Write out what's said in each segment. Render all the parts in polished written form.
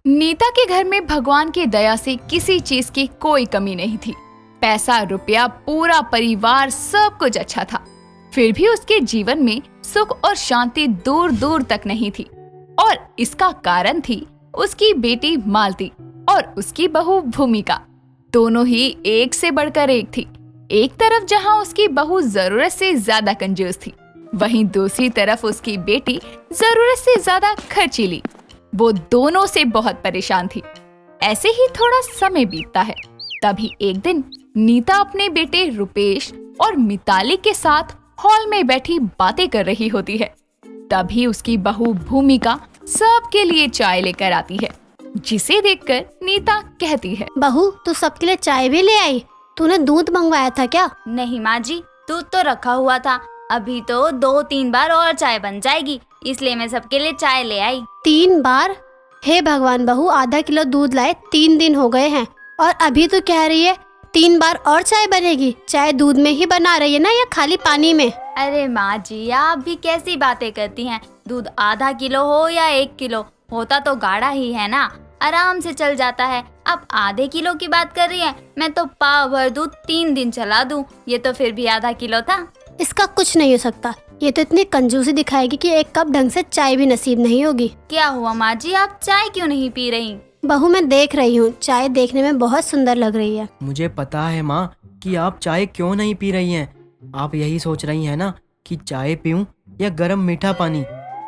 नीता के घर में भगवान की दया से किसी चीज की कोई कमी नहीं थी। पैसा रुपया, पूरा परिवार, सब कुछ अच्छा था। फिर भी उसके जीवन में सुख और शांति दूर दूर तक नहीं थी। और इसका कारण थी उसकी बेटी मालती और उसकी बहू भूमिका। दोनों ही एक से बढ़कर एक थी। एक तरफ जहां उसकी बहू जरूरत से ज्यादा कंजूस थी, वहीं दूसरी तरफ उसकी बेटी जरूरत से ज्यादा खर्चीली। वो दोनों से बहुत परेशान थी। ऐसे ही थोड़ा समय बीतता है। तभी एक दिन नीता अपने बेटे रुपेश और मिताली के साथ हॉल में बैठी बातें कर रही होती है। तभी उसकी बहू भूमिका सबके लिए चाय लेकर आती है, जिसे देखकर नीता कहती है, बहू तू सबके लिए चाय भी ले आई? तूने दूध मंगवाया था क्या? नहीं माँ जी, दूध तो रखा हुआ था। अभी तो 2-3 बार और चाय बन जाएगी, इसलिए मैं सबके लिए चाय ले आई। 3 बार? हे भगवान बहू, आधा किलो दूध लाए 3 दिन हो गए हैं और अभी तो कह रही है 3 बार और चाय बनेगी। चाय दूध में ही बना रही है ना या खाली पानी में? अरे माँ जी, आप भी कैसी बातें करती हैं। दूध आधा किलो हो या 1 किलो, होता तो गाढ़ा ही है ना, आराम से चल जाता है। आप आधे किलो की बात कर रही हैं। मैं तो पाव भर दूध 3 दिन चला दूं, ये तो फिर भी आधा किलो था। इसका कुछ नहीं हो सकता। ये तो इतनी कंजूसी दिखाएगी कि 1 कप ढंग से चाय भी नसीब नहीं होगी। क्या हुआ माँ जी, आप चाय क्यों नहीं पी रही? बहू मैं देख रही हूँ, चाय देखने में बहुत सुंदर लग रही है। मुझे पता है माँ कि आप चाय क्यों नहीं पी रही हैं। आप यही सोच रही हैं ना कि चाय पीऊं या गरम मीठा पानी।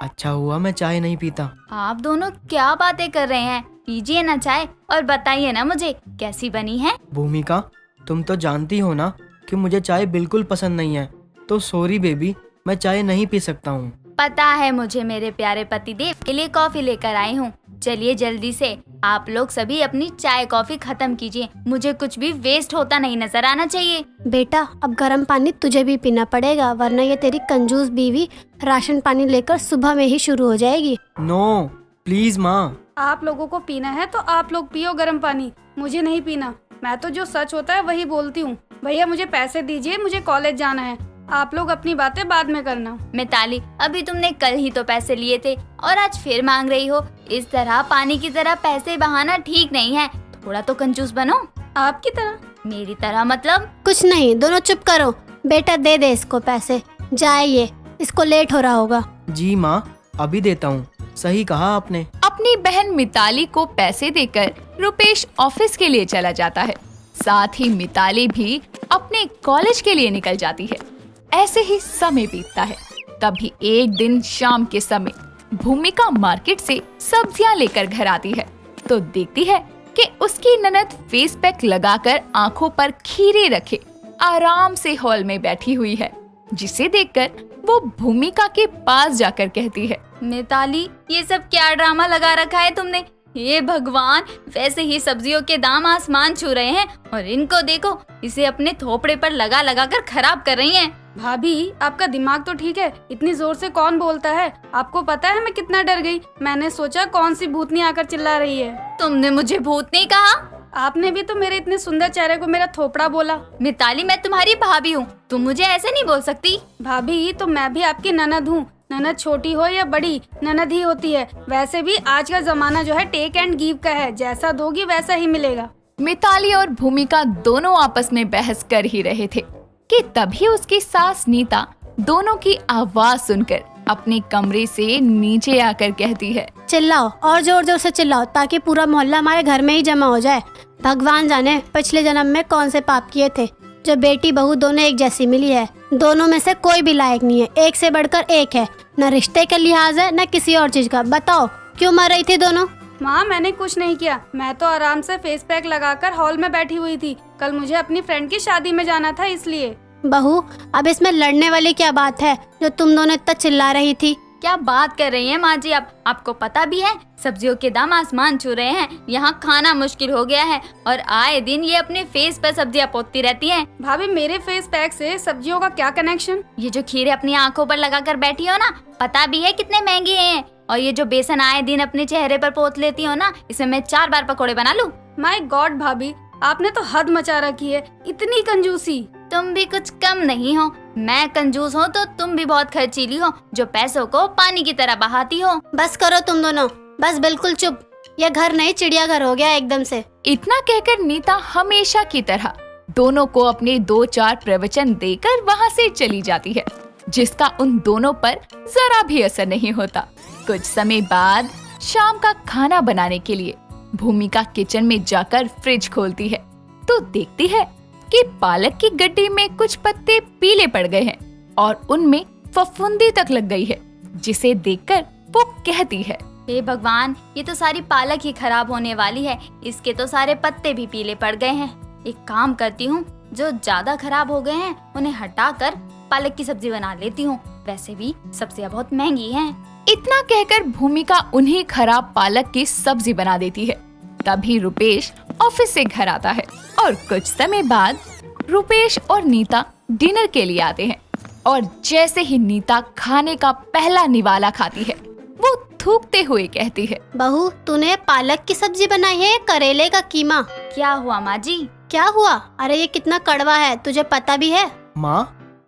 अच्छा हुआ मैं चाय नहीं पीता। आप दोनों क्या बातें कर रहे हैं? पीजिए ना चाय और बताइए ना मुझे कैसी बनी है। भूमिका, तुम तो जानती हो ना कि मुझे चाय बिल्कुल पसंद नहीं है, तो सॉरी बेबी, मैं चाय नहीं पी सकता हूँ। पता है मुझे, मेरे प्यारे पतिदेव के लिए कॉफी लेकर आई हूँ। चलिए जल्दी से आप लोग सभी अपनी चाय कॉफी खत्म कीजिए। मुझे कुछ भी वेस्ट होता नहीं नजर आना चाहिए। बेटा अब गर्म पानी तुझे भी पीना पड़ेगा, वरना ये तेरी कंजूस बीवी राशन पानी लेकर सुबह में ही शुरू हो जाएगी। नो प्लीज माँ। आप लोगों को पीना है तो आप लोग पियो गर्म पानी, मुझे नहीं पीना। मैं तो जो सच होता है वही बोलती हूँ। भैया मुझे पैसे दीजिए, मुझे कॉलेज जाना है। आप लोग अपनी बातें बाद में करना। मिताली, अभी तुमने कल ही तो पैसे लिए थे और आज फिर मांग रही हो। इस तरह पानी की तरह पैसे बहाना ठीक नहीं है। थोड़ा तो कंजूस बनो। आपकी तरह? मेरी तरह मतलब? कुछ नहीं, दोनों चुप करो। बेटा दे दे इसको पैसे, जाइए, इसको लेट हो रहा होगा। जी माँ, अभी देता हूँ। सही कहा आपने। अपनी बहन मिताली को पैसे देकर रुपेश ऑफिस के लिए चला जाता है। साथ ही मिताली भी अपने कॉलेज के लिए निकल जाती है। ऐसे ही समय बीतता है। तभी एक दिन शाम के समय भूमिका मार्केट से सब्जियां लेकर घर आती है तो देखती है कि उसकी ननद फेस पैक लगाकर आंखों पर खीरे रखे आराम से हॉल में बैठी हुई है, जिसे देखकर वो भूमिका के पास जाकर कहती है, मिताली, ये सब क्या ड्रामा लगा रखा है तुमने? हे भगवान, वैसे ही सब्जियों के दाम आसमान छू रहे हैं और इनको देखो, इसे अपने थोपड़े पर लगा लगा कर खराब कर रही हैं। भाभी आपका दिमाग तो ठीक है, इतनी जोर से कौन बोलता है? आपको पता है मैं कितना डर गई। मैंने सोचा कौन सी भूतनी आकर चिल्ला रही है। तुमने मुझे भूतनी कहा? आपने भी तो मेरे इतने सुंदर चेहरे को मेरा थोपड़ा बोला। मिताली, मैं तुम्हारी भाभी हूँ, तुम मुझे ऐसे नहीं बोल सकती। भाभी तो मैं भी आपकी ननद हूँ। ननद छोटी हो या बड़ी, ननद ही होती है। वैसे भी आज का जमाना जो है टेक एंड गिव का है, जैसा दोगी वैसा ही मिलेगा। मिताली और भूमिका दोनों आपस में बहस कर ही रहे थे कि तभी उसकी सास नीता दोनों की आवाज सुनकर अपने कमरे से नीचे आकर कहती है, चिल्लाओ और जोर जोर से चिल्लाओ ताकि पूरा मोहल्ला हमारे घर में ही जमा हो जाए। भगवान जाने पिछले जन्म में कौन से पाप किए थे जो बेटी बहू दोनों एक जैसी मिली है। दोनों में से कोई भी लायक नहीं है, एक से बढ़कर एक है। न रिश्ते का लिहाज है न किसी और चीज का। बताओ क्यों मर रही थी दोनों? माँ मैंने कुछ नहीं किया, मैं तो आराम से फेस पैक लगाकर हॉल में बैठी हुई थी। कल मुझे अपनी फ्रेंड की शादी में जाना था इसलिए। बहू अब इसमें लड़ने वाली क्या बात है जो तुम दोनों इतना चिल्ला रही थी? क्या बात कर रही हैं माँ जी आप? आपको पता भी है सब्जियों के दाम आसमान छू रहे हैं, यहाँ खाना मुश्किल हो गया है और आए दिन ये अपने फेस पर सब्जियाँ पोतती रहती हैं। भाभी मेरे फेस पैक से सब्जियों का क्या कनेक्शन? ये जो खीरे अपनी आंखों पर लगाकर बैठी हो ना, पता भी है कितने महंगे हैं। और ये जो बेसन आए दिन अपने चेहरे पर पोत लेती हो ना, इसे मैं 4 बार पकोड़े बना लूं। माय गॉड भाभी, आपने तो हद मचा रखी है, इतनी कंजूसी। तुम भी कुछ कम नहीं हो। मैं कंजूस हूँ तो तुम भी बहुत खर्चीली हो, जो पैसों को पानी की तरह बहाती हो। बस करो तुम दोनों, बस बिल्कुल चुप। ये घर नहीं चिड़ियाघर हो गया एकदम से। इतना कहकर नीता हमेशा की तरह दोनों को अपने 2-4 प्रवचन देकर वहाँ से चली जाती है, जिसका उन दोनों पर जरा भी असर नहीं होता। कुछ समय बाद शाम का खाना बनाने के लिए भूमिका किचन में जाकर फ्रिज खोलती है तो देखती है कि पालक की गड्डी में कुछ पत्ते पीले पड़ गए हैं और उनमें फफूंदी तक लग गई है, जिसे देखकर वो कहती है, हे भगवान, ये तो सारी पालक ही खराब होने वाली है। इसके तो सारे पत्ते भी पीले पड़ गए हैं। एक काम करती हूँ, जो ज्यादा खराब हो गए हैं उन्हें हटाकर पालक की सब्जी बना लेती हूँ। वैसे भी सब्जियाँ बहुत महंगी हैं। इतना कहकर भूमिका उन्हें खराब पालक की सब्जी बना देती है। तभी रुपेश ऑफिस से घर आता है और कुछ समय बाद रुपेश और नीता डिनर के लिए आते हैं और जैसे ही नीता खाने का पहला निवाला खाती है, वो थूकते हुए कहती है, बहू, तूने पालक की सब्जी बनाई है या करेले का कीमा? क्या हुआ माँ जी? क्या हुआ? अरे ये कितना कड़वा है, तुझे पता भी है? माँ,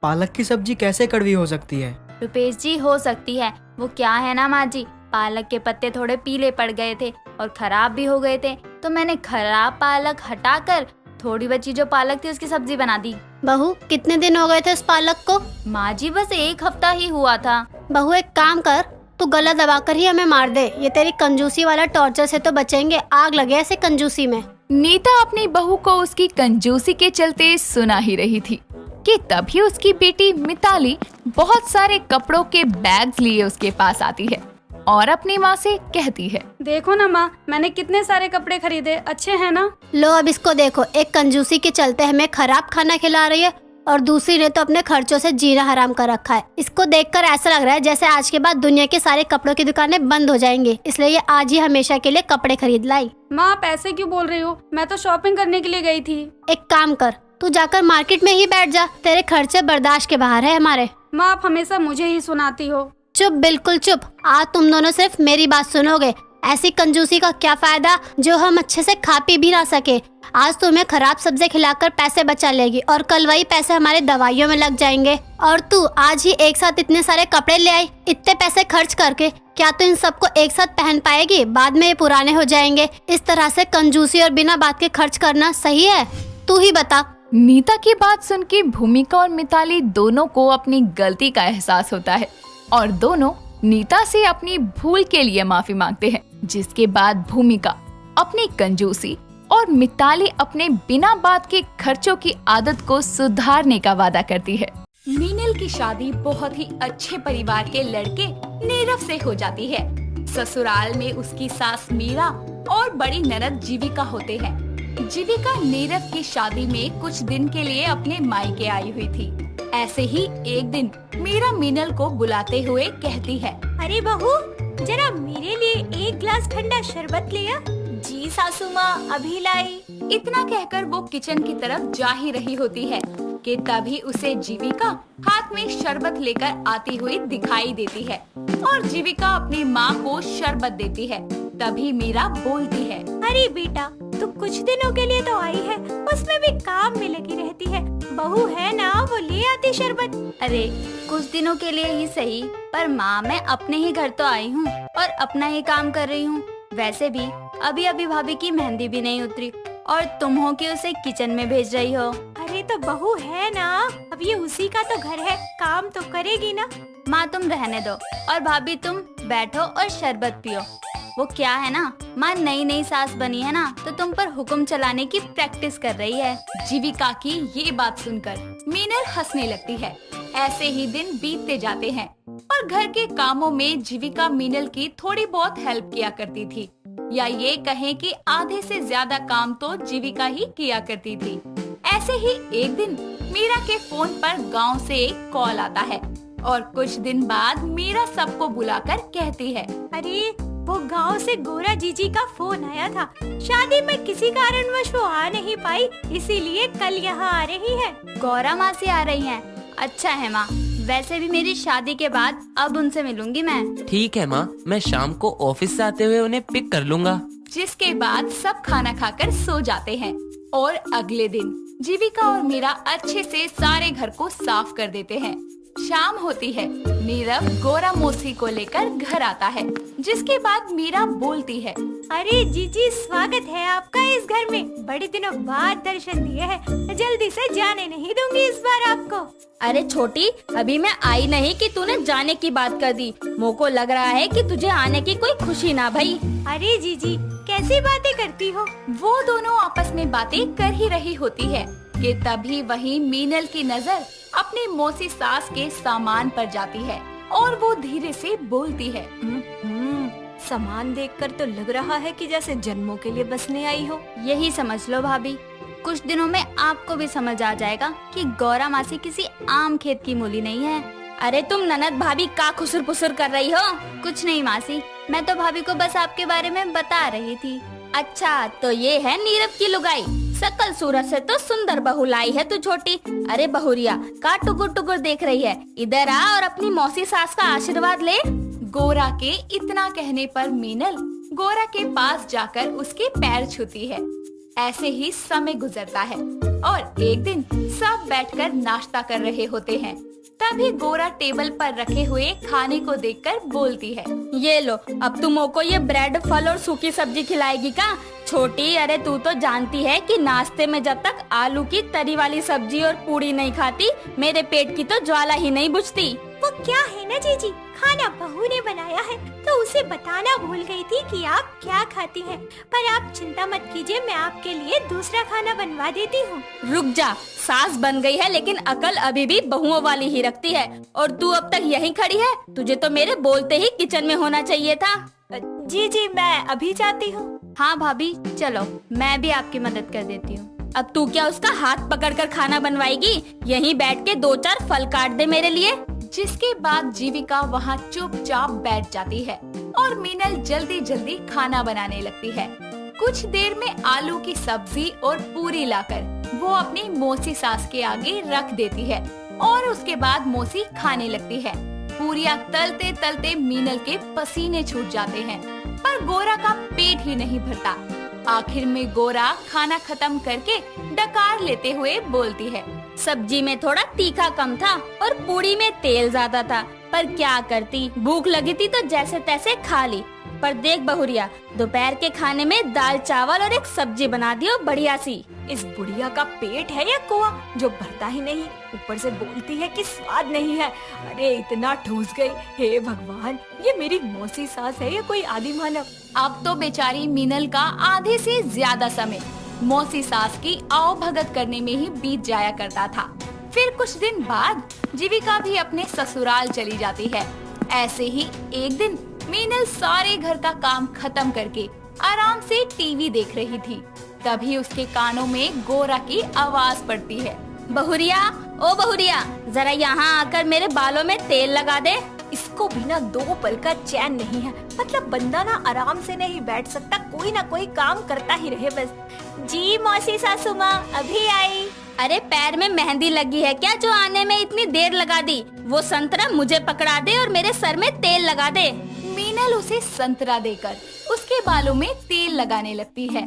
पालक की सब्जी कैसे कड़वी हो सकती है? रुपेश जी, हो सकती है। वो क्या है ना माँ जी, पालक के पत्ते थोड़े पीले पड़ गए थे और खराब भी हो गए थे, तो मैंने खराब पालक हटाकर थोड़ी बची जो पालक थी उसकी सब्जी बना दी। बहू, कितने दिन हो गए थे उस पालक को? माँ जी, बस 1 हफ्ता ही हुआ था। बहू, एक काम कर, तू गला दबाकर ही हमें मार दे। ये तेरी कंजूसी वाला टॉर्चर से तो बचेंगे, आग लगे ऐसे कंजूसी में। नीता अपनी बहू को उसकी कंजूसी के चलते सुना ही रही थी कि तभी उसकी बेटी मिताली बहुत सारे कपड़ों के बैग्स लिए उसके पास आती है और अपनी माँ से कहती है, देखो ना माँ, मैंने कितने सारे कपड़े खरीदे, अच्छे हैं ना? लो अब इसको देखो, एक कंजूसी के चलते हमें खराब खाना खिला रही है और दूसरी ने तो अपने खर्चों से जीना हराम कर रखा है। इसको देखकर ऐसा लग रहा है जैसे आज के बाद दुनिया के सारे कपड़ों की दुकानें बंद हो जाएंगी, इसलिए ये आज ही हमेशा के लिए कपड़े खरीद लाई। माँ, आप ऐसे क्यों बोल रही हो? मैं तो शॉपिंग करने के लिए गई थी। एक काम कर, तू जाकर मार्केट में ही बैठ जा, तेरे खर्चे बर्दाश्त के बाहर है हमारे। माँ, आप हमेशा मुझे ही सुनाती हो। चुप, बिल्कुल चुप। आज तुम दोनों सिर्फ मेरी बात सुनोगे। ऐसी कंजूसी का क्या फायदा जो हम अच्छे से खा पी भी ना सके। आज तुम्हें खराब सब्जी खिलाकर पैसे बचा लेगी और कल वही पैसे हमारे दवाइयों में लग जाएंगे। और तू आज ही एक साथ इतने सारे कपड़े ले आई, इतने पैसे खर्च करके क्या तू इन सबको एक साथ पहन पाएगी? बाद में ये पुराने हो जाएंगे। इस तरह से कंजूसी और बिना बात के खर्च करना सही है? तू ही बता। नीता की बात सुन के भूमिका और मिताली दोनों को अपनी गलती का एहसास होता है और दोनों नीता से अपनी भूल के लिए माफी मांगते हैं, जिसके बाद भूमिका अपनी कंजूसी और मिताली अपने बिना बात के खर्चों की आदत को सुधारने का वादा करती है। मीनल की शादी बहुत ही अच्छे परिवार के लड़के नीरव से हो जाती है। ससुराल में उसकी सास मीरा और बड़ी ननद जीविका होते हैं। जीविका नीरव की शादी में कुछ दिन के लिए अपने मायके आई हुई थी। ऐसे ही एक दिन मीरा मीनल को बुलाते हुए कहती है, अरे बहू, जरा मेरे लिए 1 गिलास ठंडा शरबत ले आ। जी सासू माँ, अभी लाई। इतना कहकर वो किचन की तरफ जा ही रही होती है कि तभी उसे जीविका हाथ में शरबत लेकर आती हुई दिखाई देती है और जीविका अपनी माँ को शरबत देती है। तभी मीरा बोलती है, अरे बेटा, तू कुछ दिनों के लिए तो आई है, उसमें भी काम में लगी रहती है। बहू है ना, वो ले आती शरबत। अरे कुछ दिनों के लिए ही सही, पर माँ, मैं अपने ही घर तो आई हूँ और अपना ही काम कर रही हूँ। वैसे भी अभी अभी भाभी की मेहंदी भी नहीं उतरी और तुम हो कि उसे किचन में भेज रही हो। अरे तो बहू है ना, अब ये उसी का तो घर है, काम तो करेगी ना। माँ, तुम रहने दो और भाभी तुम बैठो और शरबत पियो। वो क्या है ना, माँ नई नई सास बनी है ना, तो तुम पर हुक्म चलाने की प्रैक्टिस कर रही है। जीविका की ये बात सुनकर मीनल हंसने लगती है। ऐसे ही दिन बीतते जाते हैं और घर के कामों में जीविका मीनल की थोड़ी बहुत हेल्प किया करती थी, या ये कहें कि आधे से ज्यादा काम तो जीविका ही किया करती थी। ऐसे ही एक दिन मीरा के फोन पर गांव से एक कॉल आता है और कुछ दिन बाद मीरा सबको बुलाकर कहती है, अरे वो गांव से गोरा जीजी का फोन आया था। शादी में किसी कारणवश वो आ नहीं पाई, इसीलिए कल यहाँ आ रही है। गौरा माँ से आ रही हैं। अच्छा है माँ, वैसे भी मेरी शादी के बाद अब उनसे मिलूंगी मैं। ठीक है माँ, मैं शाम को ऑफिस से आते हुए उन्हें पिक कर लूँगा। जिसके बाद सब खाना खाकर सो जाते हैं और अगले दिन जीविका और मीरा अच्छे से सारे घर को साफ कर देते हैं। शाम होती है। नीरव गोरा मौसी को लेकर घर आता है, जिसके बाद मीरा बोलती है, अरे जीजी, स्वागत है आपका इस घर में। बड़े दिनों बाद दर्शन दिए हैं। जल्दी से जाने नहीं दूंगी इस बार आपको। अरे छोटी, अभी मैं आई नहीं कि तूने जाने की बात कर दी। मोको लग रहा है कि तुझे आने की कोई खुशी ना भई। अरे जीजी, कैसी बातें करती हो? वो दोनों आपस में बातें कर ही रही होती है कि तभी वहीं मीनल की नजर अपनी मौसी सास के सामान पर जाती है और वो धीरे से बोलती है, सामान देखकर तो लग रहा है कि जैसे जन्मों के लिए बसने आई हो। यही समझ लो भाभी, कुछ दिनों में आपको भी समझ आ जाएगा कि गौरा मासी किसी आम खेत की मूली नहीं है। अरे तुम ननद भाभी का खुसुर पुसुर कर रही हो? कुछ नहीं मासी, मैं तो भाभी को बस आपके बारे में बता रही थी। अच्छा, तो ये है नीरव की लुगाई। सकल सूरत से तो सुंदर बहू लाई है तू छोटी। अरे बहुरिया, का टुकुर टुकुर देख रही है? इधर आ और अपनी मौसी सास का आशीर्वाद ले। गोरा के इतना कहने पर मीनल गोरा के पास जाकर उसके पैर छूती है। ऐसे ही समय गुजरता है और एक दिन सब बैठकर नाश्ता कर रहे होते हैं। तभी गोरा टेबल पर रखे हुए खाने को देखकर बोलती है, ये लो, अब तुम को ये ब्रेड, फल और सूखी सब्जी खिलाएगी का? छोटी, अरे तू तो जानती है कि नाश्ते में जब तक आलू की तरी वाली सब्जी और पूड़ी नहीं खाती, मेरे पेट की तो ज्वाला ही नहीं बुझती। वो क्या है ना जीजी, खाना बहू ने बनाया है तो उसे बताना भूल गई थी कि आप क्या खाती हैं। पर आप चिंता मत कीजिए, मैं आपके लिए दूसरा खाना बनवा देती हूँ। रुक जा, सास बन गई है लेकिन अकल अभी भी बहुओं वाली ही रखती है। और तू अब तक यहीं खड़ी है? तुझे तो मेरे बोलते ही किचन में होना चाहिए था। जी, मैं अभी जाती हूँ। हाँ भाभी, चलो मैं भी आपकी मदद कर देती हूँ। अब तू क्या उसका हाथ पकड़कर खाना बनवाएगी? यहीं बैठ के 2-4 फल काट दे मेरे लिए। जिसके बाद जीविका वहाँ चुपचाप बैठ जाती है और मीनल जल्दी जल्दी खाना बनाने लगती है। कुछ देर में आलू की सब्जी और पूरी लाकर वो अपनी मौसी सास के आगे रख देती है और उसके बाद मौसी खाने लगती है। पूरियां तलते तलते मीनल के पसीने छूट जाते हैं, पर गोरा का पेट ही नहीं भरता। आखिर में गोरा खाना खत्म करके डकार लेते हुए बोलती है, सब्जी में थोड़ा तीखा कम था और पूड़ी में तेल ज्यादा था, पर क्या करती, भूख लगी थी तो जैसे तैसे खा ली। पर देख बहुरिया, दोपहर के खाने में दाल चावल और एक सब्जी बना दियो बढ़िया सी। इस बुढ़िया का पेट है या कुआं जो भरता ही नहीं, ऊपर से बोलती है कि स्वाद नहीं है। अरे इतना ठूस गई, हे भगवान, ये मेरी मौसी सास है या कोई आदि मानव? अब तो बेचारी मीनल का आधे से ज्यादा समय मौसी सास की आओ भगत करने में ही बीत जाया करता था। फिर कुछ दिन बाद जीविका भी अपने ससुराल चली जाती है। ऐसे ही एक दिन मीनल सारे घर का काम खत्म करके आराम से टीवी देख रही थी। तभी उसके कानों में गोरा की आवाज पड़ती है, बहुरिया, ओ बहुरिया, जरा यहाँ आकर मेरे बालों में तेल लगा दे। इसको बिना 2 पल का चैन नहीं है। मतलब बंदा ना आराम से नहीं बैठ सकता, कोई ना कोई काम करता ही रहे बस। जी मौसी सासू माँ अभी आई। अरे पैर में मेहंदी लगी है क्या जो आने में इतनी देर लगा दी? वो संतरा मुझे पकड़ा दे और मेरे सर में तेल लगा दे। मीनल उसे संतरा देकर उसके बालों में तेल लगाने लगती है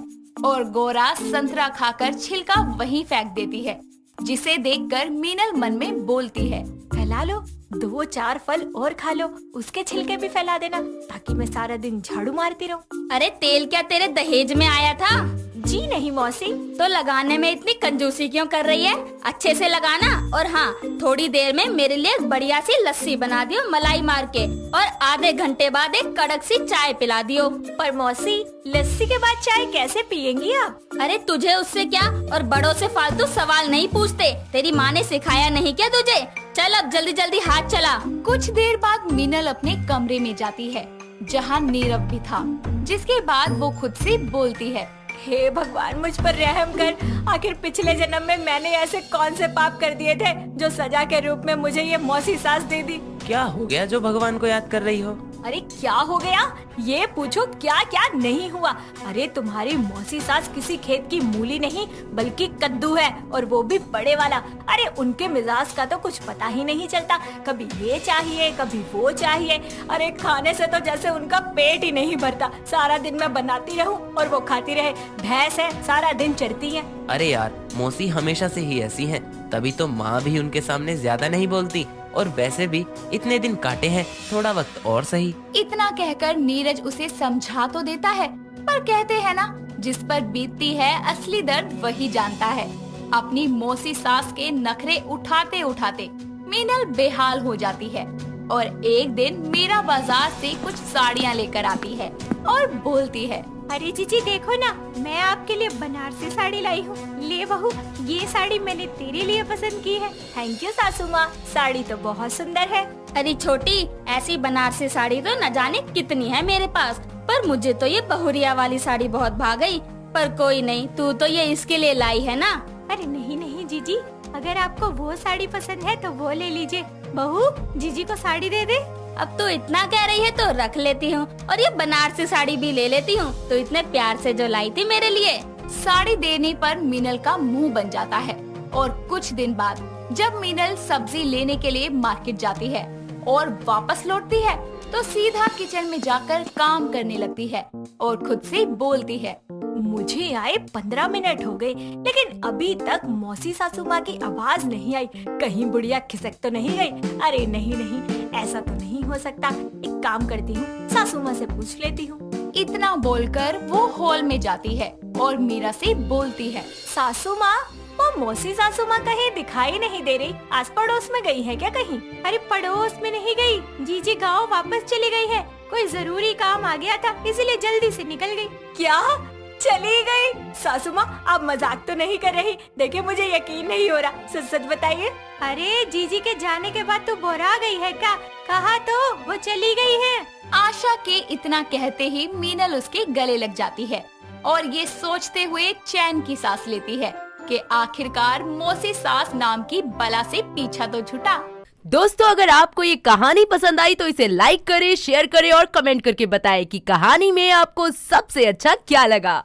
और गोरा संतरा खाकर छिलका वहीं फेंक देती है, जिसे देखकर मीनल मन में बोलती है, फैला लो, 2-4 फल और खा लो, उसके छिलके भी फैला देना ताकि मैं सारा दिन झाड़ू मारती रहूं। अरे तेल क्या तेरे दहेज में आया था? जी नहीं मौसी। तो लगाने में इतनी कंजूसी क्यों कर रही है? अच्छे से लगाना। और हाँ, थोड़ी देर में मेरे लिए बढ़िया सी लस्सी बना दियो मलाई मार के, और आधे घंटे बाद एक कड़क सी चाय पिला दियो। पर मौसी, लस्सी के बाद चाय कैसे पियेंगी आप? अरे तुझे उससे क्या, और बड़ों से फालतू सवाल नहीं पूछते। तेरी माँ ने सिखाया नहीं क्या तुझे? चल अब जल्दी जल्दी हाथ चला। कुछ देर बाद मीनल अपने कमरे में जाती है जहाँ नीरव भी था, जिसके बाद वो खुद से बोलती है, हे भगवान, मुझ पर रहम कर। आखिर पिछले जन्म में मैंने ऐसे कौन से पाप कर दिए थे जो सजा के रूप में मुझे ये मौसी सास दे दी? क्या हो गया जो भगवान को याद कर रही हो? अरे क्या हो गया ये पूछो, क्या क्या नहीं हुआ। अरे तुम्हारी मौसी सास किसी खेत की मूली नहीं बल्कि कद्दू है, और वो भी बड़े वाला। अरे उनके मिजाज का तो कुछ पता ही नहीं चलता, कभी ये चाहिए कभी वो चाहिए। अरे खाने से तो जैसे उनका पेट ही नहीं भरता, सारा दिन मैं बनाती रहूं और वो खाती रहे। भैंस है, सारा दिन चरती है। अरे यार, मौसी हमेशा से ही ऐसी हैं, तभी तो माँ भी उनके सामने ज्यादा नहीं बोलती। और वैसे भी इतने दिन काटे हैं, थोड़ा वक्त और सही। इतना कहकर नीरज उसे समझा तो देता है, पर कहते हैं ना, जिस पर बीतती है असली दर्द वही जानता है। अपनी मौसी सास के नखरे उठाते उठाते मीनल बेहाल हो जाती है और एक दिन मीरा बाजार से कुछ साड़ियाँ लेकर आती है और बोलती है, अरे जीजी देखो ना, मैं आपके लिए बनारसी साड़ी लाई हूँ। ले बहू, ये साड़ी मैंने तेरे लिए पसंद की है। थैंक यू सासू माँ, साड़ी तो बहुत सुंदर है। अरे छोटी, ऐसी बनारसी साड़ी तो न जाने कितनी है मेरे पास, पर मुझे तो ये बहुरिया वाली साड़ी बहुत भा गई। पर कोई नहीं, तू तो ये इसके लिए लाई है ना। अरे नहीं नहीं जीजी, अगर आपको वो साड़ी पसंद है तो वो ले लीजिए। बहू, जीजी को साड़ी दे दे। अब तो इतना कह रही है तो रख लेती हूँ, और ये बनारसी साड़ी भी ले लेती हूँ, तो इतने प्यार से जो लाई थी मेरे लिए। साड़ी देने पर मीनल का मुंह बन जाता है और कुछ दिन बाद जब मीनल सब्जी लेने के लिए मार्केट जाती है और वापस लौटती है तो सीधा किचन में जाकर काम करने लगती है और खुद से बोलती है, मुझे आए 15 मिनट हो गए, लेकिन अभी तक मौसी सासू माँ की आवाज नहीं आई। कहीं बुढ़िया खिसक तो नहीं गई? अरे नहीं नहीं, ऐसा तो नहीं हो सकता। एक काम करती हूँ, सासू माँ से पूछ लेती हूँ। इतना बोलकर वो हॉल में जाती है और मीरा से बोलती है, सासू माँ, वो मौसी सासू माँ कहीं दिखाई नहीं दे रही। आस पड़ोस में गई है क्या कहीं? अरे पड़ोस में नहीं गई, जीजी गाँव वापस चली गई है। कोई जरूरी काम आ गया था, इसीलिए जल्दी से निकल गई। क्या चली गई? सासू माँ, आप मजाक तो नहीं कर रही? देखिए मुझे यकीन नहीं हो रहा, सच सच बताइए। अरे जीजी के जाने के बाद तो बोरा गई है क्या? कहा तो वो चली गई है। आशा के इतना कहते ही मीनल उसके गले लग जाती है और ये सोचते हुए चैन की सांस लेती है कि आखिरकार मौसी सास नाम की बला से पीछा तो छूटा। दोस्तों, अगर आपको ये कहानी पसंद आई तो इसे लाइक करें, शेयर करें और कमेंट करके बताएं कि कहानी में आपको सबसे अच्छा क्या लगा।